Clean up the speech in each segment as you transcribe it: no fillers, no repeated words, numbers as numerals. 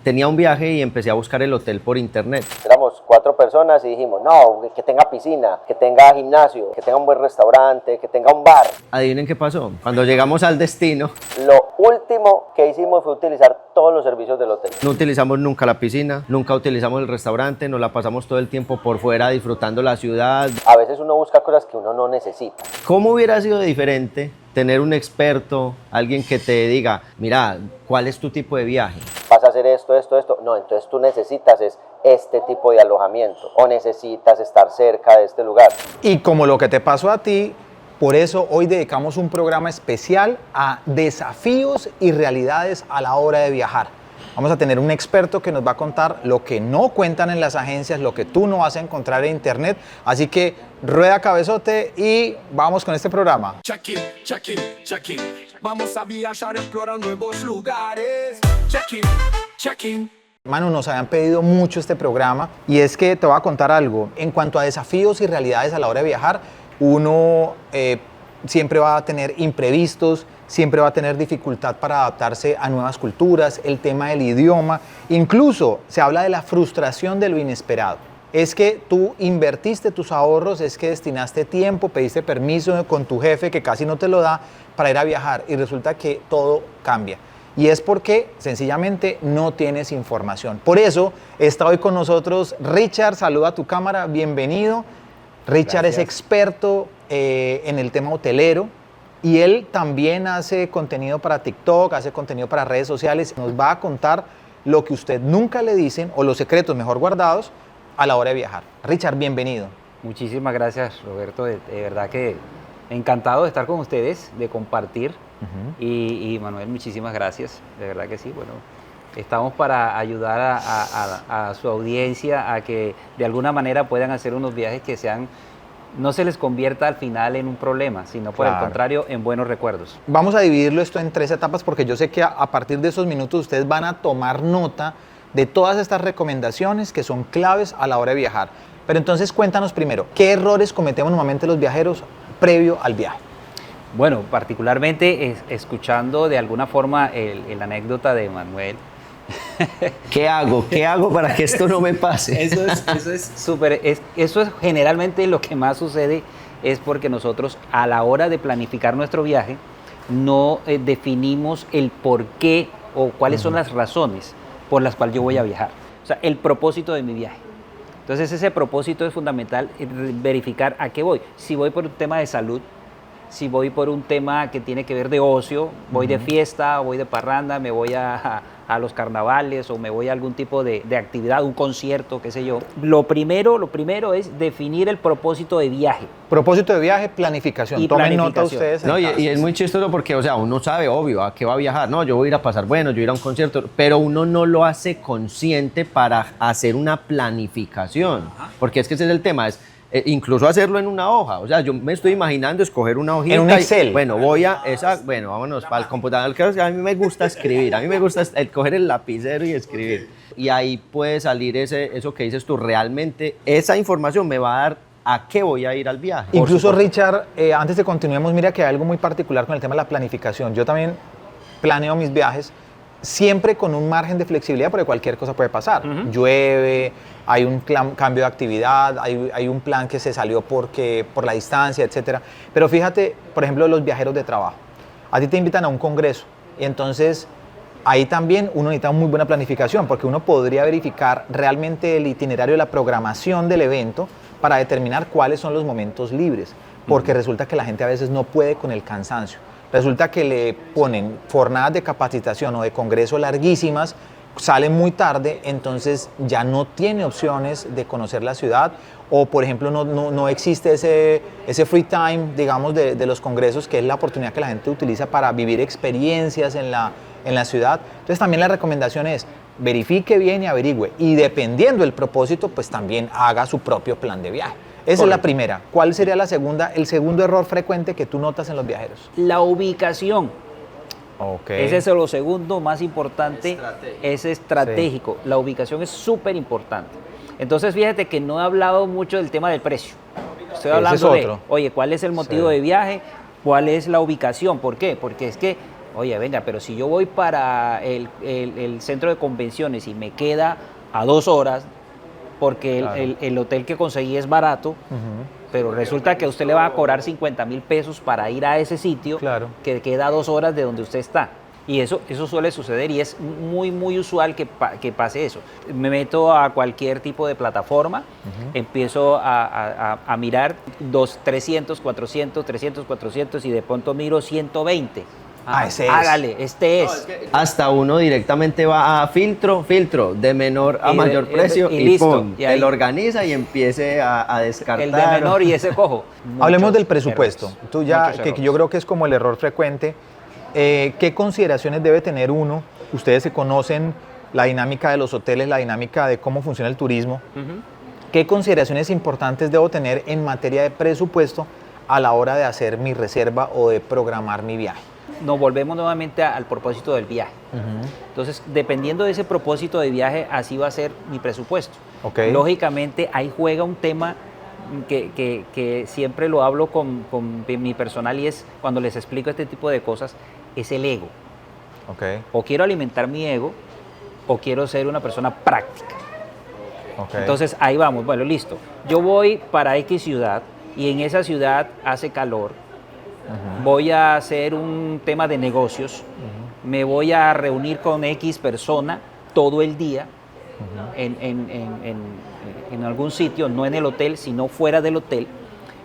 tenía un viaje y empecé a buscar el hotel por internet. Éramos 4 personas y dijimos, no, que tenga piscina, que tenga gimnasio, que tenga un buen restaurante, que tenga un bar. Adivinen qué pasó. Cuando llegamos al destino, Lo último que hicimos fue utilizar todos los servicios del hotel. no utilizamos nunca la piscina, nunca utilizamos el restaurante, nos la pasamos todo el tiempo por fuera disfrutando la ciudad. A veces uno busca cosas que uno no necesita. ¿Cómo hubiera sido diferente tener un experto, alguien que te diga, mira, ¿cuál es tu tipo de viaje? Vas a hacer esto, esto, esto. No, entonces tú necesitas este tipo de alojamiento o necesitas estar cerca de este lugar. Y como lo que te pasó a ti, por eso hoy dedicamos un programa especial a desafíos y realidades a la hora de viajar. Vamos a tener un experto que nos va a contar lo que no cuentan en las agencias, lo que tú no vas a encontrar en internet. Así que rueda cabezote y vamos con este programa. Check-in, check-in, check-in. Vamos a viajar, explorar nuevos lugares. Check-in, check-in. Manu, nos habían pedido mucho este programa y es que te voy a contar algo. En cuanto a desafíos y realidades a la hora de viajar, uno siempre va a tener imprevistos, siempre va a tener dificultad para adaptarse a nuevas culturas, el tema del idioma, incluso se habla de la frustración de lo inesperado. Es que tú invertiste tus ahorros, es que destinaste tiempo, pediste permiso con tu jefe que casi no te lo da para ir a viajar y resulta que todo cambia. Y es porque sencillamente no tienes información. Por eso está hoy con nosotros Richard, saluda a tu cámara, bienvenido. Richard Gracias. es experto en el tema hotelero y él también hace contenido para TikTok, hace contenido para redes sociales. Nos va a contar lo que usted nunca le dicen o los secretos mejor guardados a la hora de viajar. Richard, bienvenido. Muchísimas gracias, Roberto. De verdad que encantado de estar con ustedes, de compartir. Y Manuel, muchísimas gracias. De verdad que sí. Bueno, estamos para ayudar a su audiencia a que de alguna manera puedan hacer unos viajes que no se les convierta al final en un problema, sino por el contrario, en buenos recuerdos. Vamos a dividirlo esto en 3 etapas porque yo sé que a partir de esos minutos ustedes van a tomar nota de todas estas recomendaciones que son claves a la hora de viajar. Pero entonces cuéntanos primero, ¿qué errores cometemos normalmente los viajeros previo al viaje? Bueno, particularmente escuchando de alguna forma la anécdota de Manuel. ¿Qué hago? ¿Qué hago para que esto no me pase? Eso es súper, eso es generalmente lo que más sucede, es porque nosotros a la hora de planificar nuestro viaje no definimos el por qué o cuáles son las razones por las cuales yo voy a viajar. O sea, el propósito de mi viaje. Entonces ese propósito es fundamental, verificar a qué voy. Si voy por un tema de salud, si voy por un tema que tiene que ver de ocio, voy de fiesta, voy de parranda, me voy a los carnavales o me voy a algún tipo de actividad, un concierto, qué sé yo. Lo primero es definir el propósito de viaje. Propósito de viaje, planificación. Y Tomen nota planificación. ustedes. No, y es muy chistoso porque, o sea, uno sabe, obvio, a qué va a viajar. No, yo voy a ir a pasar bueno, yo voy a ir a un concierto, pero uno no lo hace consciente para hacer una planificación. Porque es que ese es el tema, incluso hacerlo en una hoja. O sea, yo me estoy imaginando escoger una hojita. En un Excel. Bueno, bueno, vámonos para el computador. A mí me gusta escribir, a mí me gusta coger el lapicero y escribir. Y ahí puede salir eso que dices tú, realmente esa información me va a dar a qué voy a ir al viaje. Incluso Richard, antes de continuemos, mira que hay algo muy particular con el tema de la planificación. Yo también planeo mis viajes siempre con un margen de flexibilidad porque cualquier cosa puede pasar. Llueve, hay un cambio de actividad, hay un plan que se salió por la distancia, etc. Pero fíjate, por ejemplo, los viajeros de trabajo. A ti te invitan a un congreso y entonces ahí también uno necesita muy buena planificación porque uno podría verificar realmente el itinerario, la programación del evento para determinar cuáles son los momentos libres, porque resulta que la gente a veces no puede con el cansancio. Resulta que le ponen jornadas de capacitación o de congreso larguísimas, sale muy tarde, entonces ya no tiene opciones de conocer la ciudad o, por ejemplo, no existe ese free time, digamos, de los congresos, que es la oportunidad que la gente utiliza para vivir experiencias en la ciudad. Entonces también la recomendación es verifique bien y averigüe y dependiendo del propósito, pues también haga su propio plan de viaje. Esa es la primera. ¿Cuál sería la segunda, el segundo error frecuente que tú notas en los viajeros? La ubicación. Okay. Ese es lo segundo más importante, es estratégico. Sí. La ubicación es súper importante. Entonces fíjate que no he hablado mucho del tema del precio. Estoy Ese hablando es otro. oye, ¿cuál es el motivo Sí. de viaje? ¿Cuál es la ubicación? ¿Por qué? Porque es que Oye, venga, pero si yo voy para el centro de convenciones y me queda a 2 horas, porque el hotel que conseguí es barato, pero resulta que a usted le va a cobrar 50.000 pesos para ir a ese sitio que queda a 2 horas de donde usted está. Y eso suele suceder y es muy, muy usual que pase eso. Me meto a cualquier tipo de plataforma, empiezo a mirar 300, 400, 300, 400 y de pronto miro 120. Ese es. Hágale, este es. Hasta uno directamente va a filtro, de menor a mayor precio y listo. pum, Y ahí- él organiza y empiece a descartar. El de menor y ese cojo. Hablemos Muchos del presupuesto. errores, Tú ya, muchos que errores. yo creo que es como el error frecuente. ¿Qué consideraciones debe tener uno? Ustedes se conocen la dinámica de los hoteles, la dinámica de cómo funciona el turismo. ¿Qué consideraciones importantes debo tener en materia de presupuesto a la hora de hacer mi reserva o de programar mi viaje? Nos volvemos nuevamente al propósito del viaje. Entonces, dependiendo de ese propósito de viaje, así va a ser mi presupuesto. Ok. Lógicamente, ahí juega un tema que siempre lo hablo con mi personal y es cuando les explico este tipo de cosas, es el ego. Ok, O quiero alimentar mi ego o quiero ser una persona práctica. ok. Entonces, ahí vamos. Bueno, listo. Yo voy para X ciudad y en esa ciudad hace calor. Voy a hacer un tema de negocios, me voy a reunir con X persona todo el día en algún sitio, no en el hotel, sino fuera del hotel.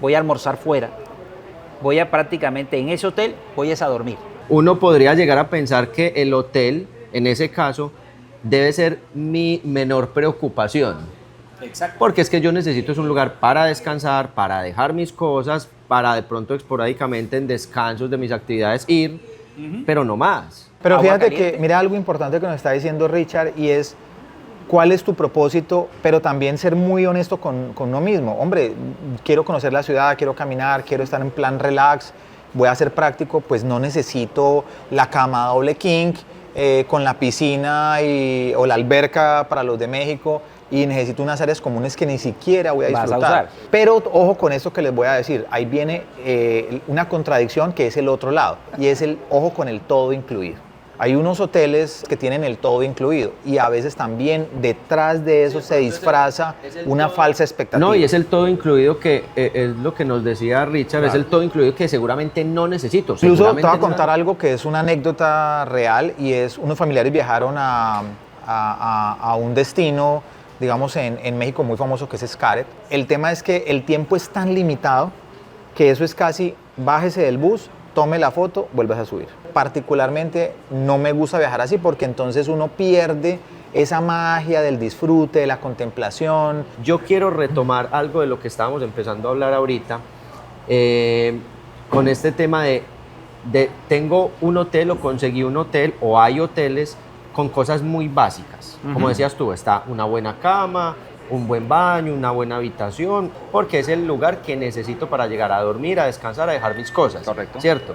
Voy a almorzar fuera. Voy a prácticamente en ese hotel, voy a dormir. Uno podría llegar a pensar que el hotel, en ese caso, debe ser mi menor preocupación. Exacto. Porque es que yo necesito es un lugar para descansar, para dejar mis cosas, para de pronto esporádicamente en descansos de mis actividades ir, pero no más. Pero Agua fíjate caliente. que, mira algo importante que nos está diciendo Richard y es cuál es tu propósito, pero también ser muy honesto con uno mismo. Hombre, quiero conocer la ciudad, quiero caminar, quiero estar en plan relax, voy a ser práctico, pues no necesito la cama doble king con la piscina o la alberca para los de México y necesito unas áreas comunes que ni siquiera voy a Vas a disfrutar. usar. Pero ojo con esto que les voy a decir, ahí viene una contradicción que es el otro lado y es el ojo con el todo incluido. Hay unos hoteles que tienen el todo incluido y a veces también detrás de eso se disfraza una falsa expectativa. No, y es el todo incluido que es lo que nos decía Richard, es el todo incluido que seguramente no necesito. Incluso te Seguramente voy a es contar una- algo que es una anécdota real y es unos familiares viajaron a un destino, digamos, en México muy famoso que es Xcaret. El tema es que el tiempo es tan limitado que eso es casi bájese del bus, tome la foto, vuelves a subir. Particularmente no me gusta viajar así porque entonces uno pierde esa magia del disfrute, de la contemplación. Yo quiero retomar algo de lo que estábamos empezando a hablar ahorita, con este tema de tengo un hotel o conseguí un hotel o hay hoteles con cosas muy básicas. Como decías tú, está una buena cama, un buen baño, una buena habitación, porque es el lugar que necesito para llegar a dormir, a descansar, a dejar mis cosas. Correcto. ¿Cierto?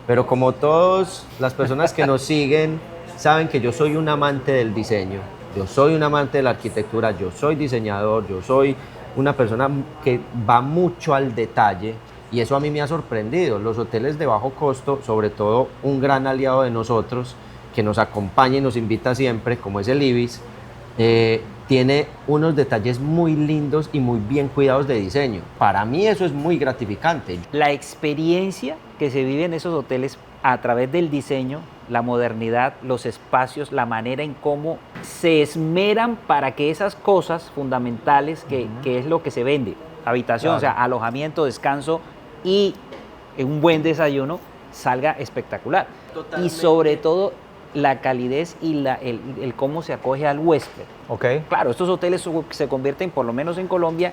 Pero como todas las personas que nos siguen saben que yo soy un amante del diseño, yo soy un amante de la arquitectura, yo soy diseñador, yo soy una persona que va mucho al detalle y eso a mí me ha sorprendido. Los hoteles de bajo costo, sobre todo un gran aliado de nosotros que nos acompaña y nos invita siempre, como es el Ibis, tiene unos detalles muy lindos y muy bien cuidados de diseño. Para mí eso es muy gratificante. La experiencia que se vive en esos hoteles a través del diseño, la modernidad, los espacios, la manera en cómo se esmeran para que esas cosas fundamentales que es lo que se vende, habitación, Claro. o sea, alojamiento, descanso y un buen desayuno, salga espectacular. Y sobre todo la calidez y el cómo se acoge al huésped. ¿Ok? Claro, estos hoteles se convierten, por lo menos en Colombia,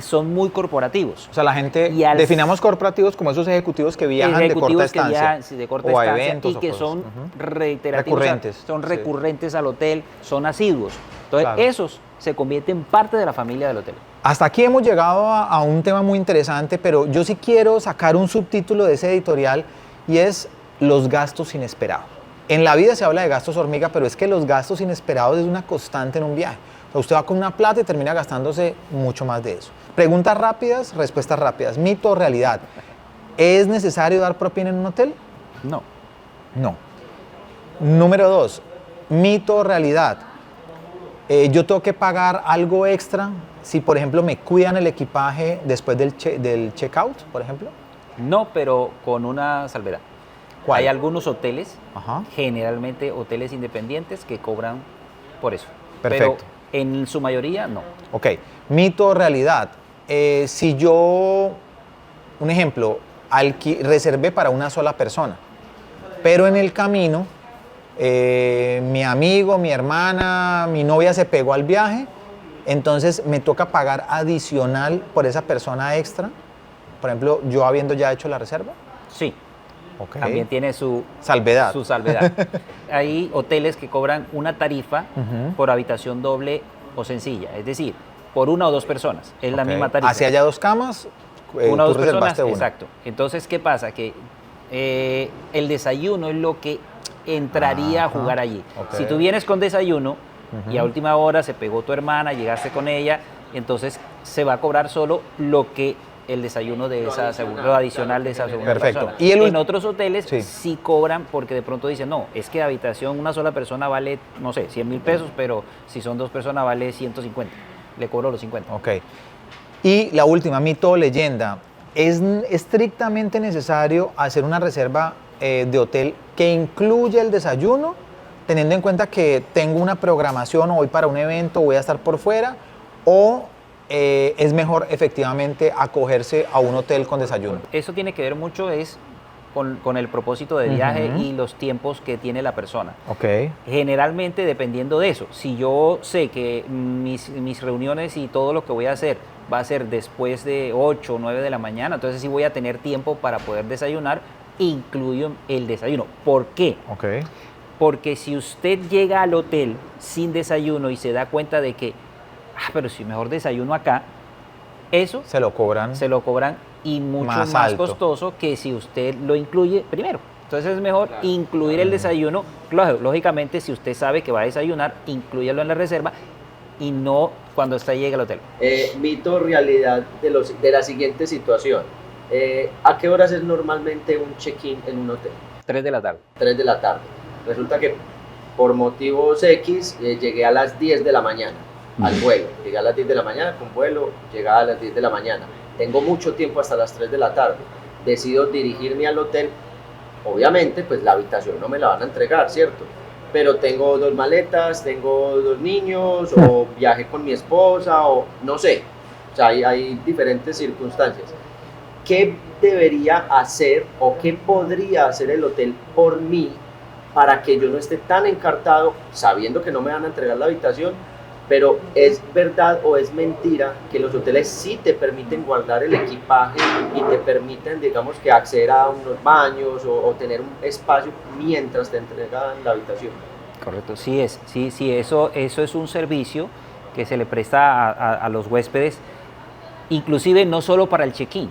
son muy corporativos. O sea, la gente, Y al- definamos corporativos como esos ejecutivos que viajan de corta Ejecutivos que estancia. viajan, sí, de corta o a estancia eventos y o que cosas. son Ujú. reiterativos, Recurrentes, o sea, son sí. recurrentes al hotel, son asiduos. Entonces, Claro. esos se convierten parte de la familia del hotel. Hasta aquí hemos llegado a un tema muy interesante, pero yo sí quiero sacar un subtítulo de ese editorial y es los gastos inesperados. En la vida se habla de gastos hormiga, pero es que los gastos inesperados es una constante en un viaje. O sea, usted va con una plata y termina gastándose mucho más de eso. Preguntas rápidas, respuestas rápidas. Mito o realidad. ¿Es necesario dar propina en un hotel? No. No. Número 2, mito o realidad. Yo tengo que pagar algo extra si, por ejemplo, me cuidan el equipaje después del checkout, por ejemplo. No, pero con una salvedad. ¿Cuál? Hay algunos hoteles, Ajá. generalmente hoteles independientes, que cobran por eso. Perfecto. Pero en su mayoría no. Ok, mito o realidad. Si yo, un ejemplo, reservé para una sola persona, pero en el camino mi amigo, mi hermana, mi novia se pegó al viaje, entonces me toca pagar adicional por esa persona extra, por ejemplo, yo habiendo ya hecho la reserva. Sí, Ok. también tiene su Salvedad. Su salvedad. Hay hoteles que cobran una tarifa Ujú. por habitación doble o sencilla, es decir, por una o dos personas, es la Ok. misma tarifa. Hacia allá 2 camas, Una o tú dos personas, reservaste una. exacto. Entonces, ¿qué pasa? Que el desayuno es lo que entraría a Ajá, jugar allí. ok. Si tú vienes con desayuno y a Ujú. última hora se pegó tu hermana, llegaste con ella, entonces se va a cobrar solo lo que el desayuno de esa lo adicional de esa segunda Perfecto. persona. Y En otros hoteles Sí. sí cobran porque de pronto dicen, no, es que habitación una sola persona vale, no sé, 100.000 pesos, pero si son 2 personas vale 150. Le cobro los 50. Ok. Y la última, mito o leyenda. ¿Es estrictamente necesario hacer una reserva de hotel que incluya el desayuno, teniendo en cuenta que tengo una programación o voy para un evento, voy a estar por fuera? ¿O es mejor efectivamente acogerse a un hotel con desayuno? Eso tiene que ver mucho con el propósito de viaje Ujú. y los tiempos que tiene la persona. Ok. Generalmente dependiendo de eso, si yo sé que mis reuniones y todo lo que voy a hacer va a ser después de 8 o 9 de la mañana, entonces sí voy a tener tiempo para poder desayunar, incluyo el desayuno. ¿Por qué? Ok. Porque si usted llega al hotel sin desayuno y se da cuenta de que, pero si mejor desayuno acá, eso Se lo cobran. se lo cobran y mucho Más más, alto. costoso que si usted lo incluye primero. Entonces es mejor incluir el desayuno. Claro, lógicamente, si usted sabe que va a desayunar, inclúyalo en la reserva y no cuando usted llegue al hotel. Mito o realidad de la siguiente situación. ¿A qué horas es normalmente un check-in en un hotel? 3 de la tarde. 3 de la tarde. Resulta que por motivos X llegué a las 10 de la mañana al vuelo. Llegué a las 10 de la mañana con vuelo, llegaba a las 10 de la mañana. Tengo mucho tiempo hasta las 3 de la tarde. Decido dirigirme al hotel. Obviamente, pues la habitación no me la van a entregar, ¿cierto? Pero tengo 2 maletas, tengo 2 niños, o viajé con mi esposa, o no sé. O sea, hay diferentes circunstancias. ¿Qué debería hacer o qué podría hacer el hotel por mí para que yo no esté tan encartado sabiendo que no me van a entregar la habitación? Pero ¿es verdad o es mentira que los hoteles sí te permiten guardar el equipaje y te permiten, digamos, que acceder a unos baños o tener un espacio mientras te entregan la habitación? Correcto, sí, eso es un servicio que se le presta a los huéspedes, inclusive no solo para el check-in,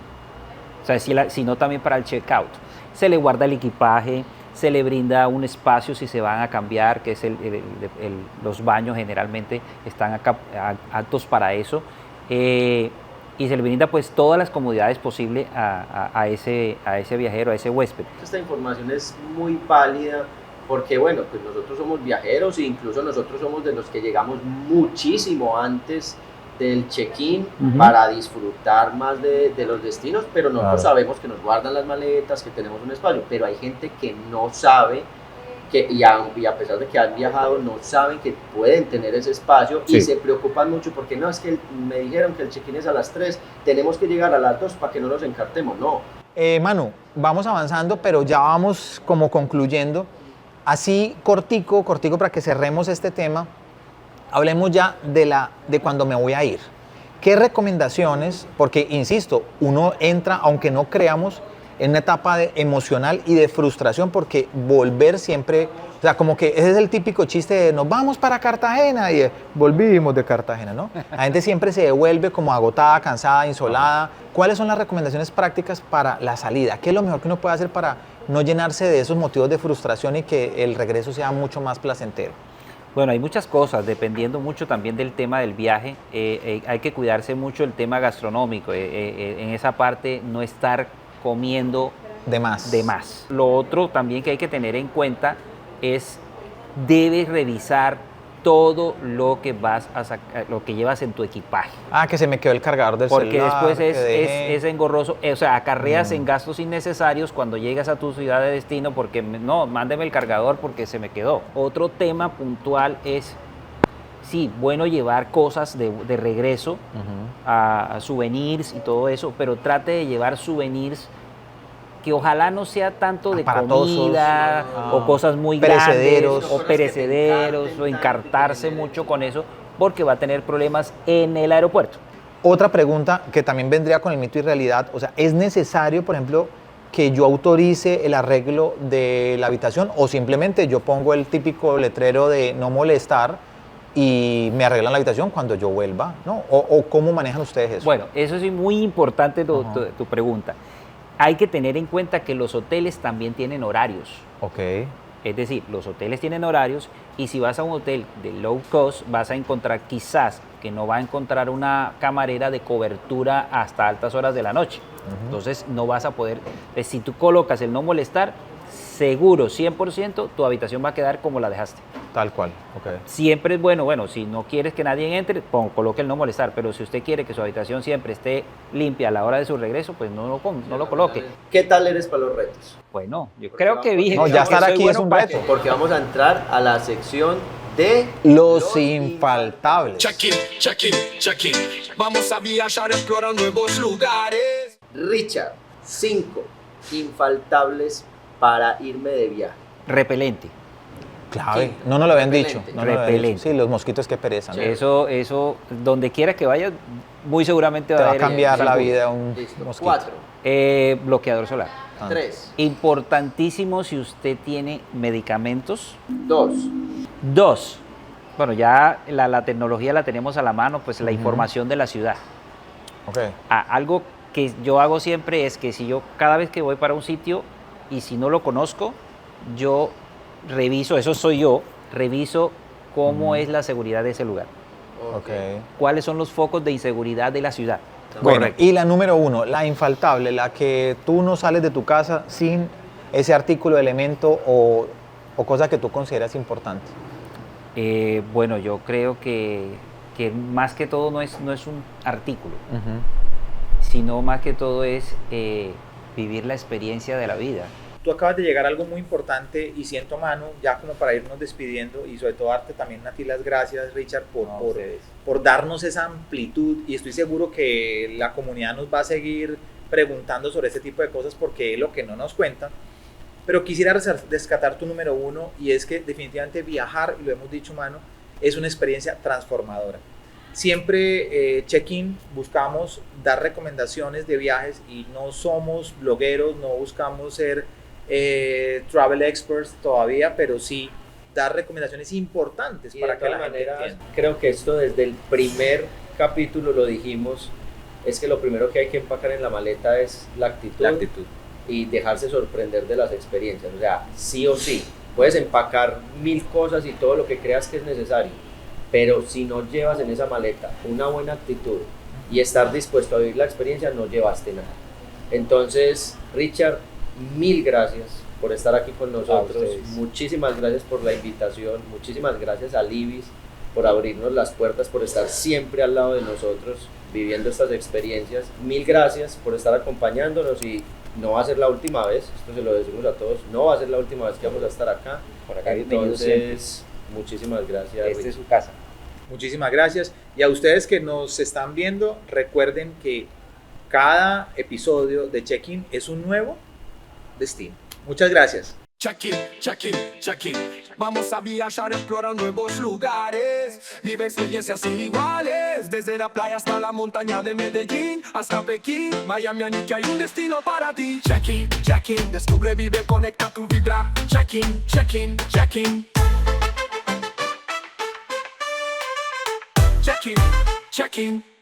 o sea, sino también para el check-out. Se le guarda el equipaje, se le brinda un espacio si se van a cambiar, que es los baños generalmente están aptos para eso, y se le brinda pues todas las comodidades posibles a ese viajero, a ese huésped. Esta información es muy válida porque, bueno, pues nosotros somos viajeros e incluso nosotros somos de los que llegamos muchísimo antes del check-in para disfrutar más de los destinos, pero nosotros sabemos que nos guardan las maletas, que tenemos un espacio, pero hay gente que no sabe y a pesar de que han viajado, no saben que pueden tener ese espacio y se preocupan mucho porque no, es que me dijeron que el check-in es a las 3, tenemos que llegar a las 2 para que no nos encartemos, no. Manu, vamos avanzando, pero ya vamos como concluyendo. Así cortico para que cerremos este tema. Hablemos ya de cuando me voy a ir. ¿Qué recomendaciones? Porque, insisto, uno entra, aunque no creamos, en una etapa emocional y de frustración porque volver siempre, o sea, como que ese es el típico chiste de nos vamos para Cartagena y volvimos de Cartagena, ¿no? La gente siempre se devuelve como agotada, cansada, insolada. ¿Cuáles son las recomendaciones prácticas para la salida? ¿Qué es lo mejor que uno puede hacer para no llenarse de esos motivos de frustración y que el regreso sea mucho más placentero? Bueno, hay muchas cosas, dependiendo mucho también del tema del viaje. Hay que cuidarse mucho el tema gastronómico. En esa parte, no estar comiendo De más. De más. Lo otro también que hay que tener en cuenta es, debes revisar todo lo que lo que llevas en tu equipaje. Ah, que se me quedó el cargador del Porque celular. después que dejé. es engorroso, o sea, acarreas en gastos innecesarios cuando llegas a tu ciudad de destino porque no, mándeme el cargador porque se me quedó. Otro tema puntual es, sí, bueno llevar cosas de regreso, a souvenirs y todo eso, pero trate de llevar souvenirs que ojalá no sea tanto de Aparatosos, comida o cosas muy perecederos. grandes o perecederos o encartarse mucho con eso porque va a tener problemas en el aeropuerto. Otra pregunta que también vendría con el mito y realidad, o sea, ¿es necesario, por ejemplo, que yo autorice el arreglo de la habitación o simplemente yo pongo el típico letrero de no molestar y me arreglan la habitación cuando yo vuelva, ¿no? ¿O cómo manejan ustedes eso? Bueno, eso sí, muy importante tu pregunta. Hay que tener en cuenta que los hoteles también tienen horarios. Ok. Es decir, los hoteles tienen horarios y si vas a un hotel de low cost vas a encontrar quizás que no va a encontrar una camarera de cobertura hasta altas horas de la noche. Entonces no vas a poder, si tú colocas el no molestar, seguro, 100%, tu habitación va a quedar como la dejaste. Tal cual, ok. Siempre es bueno, si no quieres que nadie entre, coloque el no molestar, pero si usted quiere que su habitación siempre esté limpia a la hora de su regreso, pues no lo coloque. ¿Qué tal eres para los retos? Bueno, yo Porque creo que vamos- dije No, que ya soy estar aquí es bueno un para reto. Porque vamos a entrar a la sección de Los infaltables. Check-in, check-in, check-in. Vamos a viajar, explorar nuevos lugares. Richard. 5 infaltables para irme de viaje. repelente. Clave. Sí. No nos lo habían Repelente. dicho. No nos lo habían Repelente. dicho. Sí, los mosquitos que perezan. Eso, donde quiera que vayas, muy seguramente Te va a haber, cambiar la zancudo. vida un Listo. mosquito. 4. Bloqueador solar. Ah. 3. Importantísimo si usted tiene medicamentos. 2. 2. Bueno, ya la tecnología la tenemos a la mano, pues la información de la ciudad. Ok. Algo que yo hago siempre es que si yo cada vez que voy para un sitio y si no lo conozco, yo reviso, eso soy yo, reviso cómo es la seguridad de ese lugar. Ok. ¿Cuáles son los focos de inseguridad de la ciudad? Bueno, Correcto. y la número 1, la infaltable, la que tú no sales de tu casa sin ese artículo, elemento o cosa que tú consideras importante. Bueno, yo creo que más que todo no es un artículo, sino más que todo es vivir la experiencia de la vida. Tú acabas de llegar a algo muy importante y siento, Manu, ya como para irnos despidiendo y sobre todo darte también a ti las gracias, Richard, por darnos esa amplitud y estoy seguro que la comunidad nos va a seguir preguntando sobre este tipo de cosas porque es lo que no nos cuentan. Pero quisiera rescatar tu número 1 y es que definitivamente viajar, y lo hemos dicho, Manu, es una experiencia transformadora. Siempre Check-in buscamos dar recomendaciones de viajes y no somos blogueros, no buscamos ser travel experts todavía, pero sí dar recomendaciones importantes Y para de que la todas gente maneras, entienda. creo que esto desde el primer capítulo lo dijimos, es que lo primero que hay que empacar en la maleta es la actitud, y dejarse sorprender de las experiencias. O sea, sí o sí, puedes empacar 1000 cosas y todo lo que creas que es necesario, pero si no llevas en esa maleta una buena actitud y estar dispuesto a vivir la experiencia, no llevaste nada. Entonces, Richard, 1000 gracias por estar aquí con nosotros, muchísimas gracias por la invitación, muchísimas gracias a Libis por abrirnos las puertas, por estar siempre al lado de nosotros viviendo estas experiencias. 1000 gracias por estar acompañándonos y no va a ser la última vez, esto se lo decimos a todos, no va a ser la última vez que vamos a estar acá. Por acá bienvenidos siempre. Entonces, muchísimas gracias. Esta es su casa. Muchísimas gracias. Y a ustedes que nos están viendo, recuerden que cada episodio de Check-in es un nuevo destino. Muchas gracias. Check-in, check-in, check-in. Vamos a viajar, explorar nuevos lugares. Vive experiencias sin iguales. Desde la playa hasta la montaña de Medellín, hasta Pekín, Miami, que hay un destino para ti. Check-in, check-in. Descubre, vive, conecta tu vibra. Check-in, check-in, check-in. Check-in, check-in.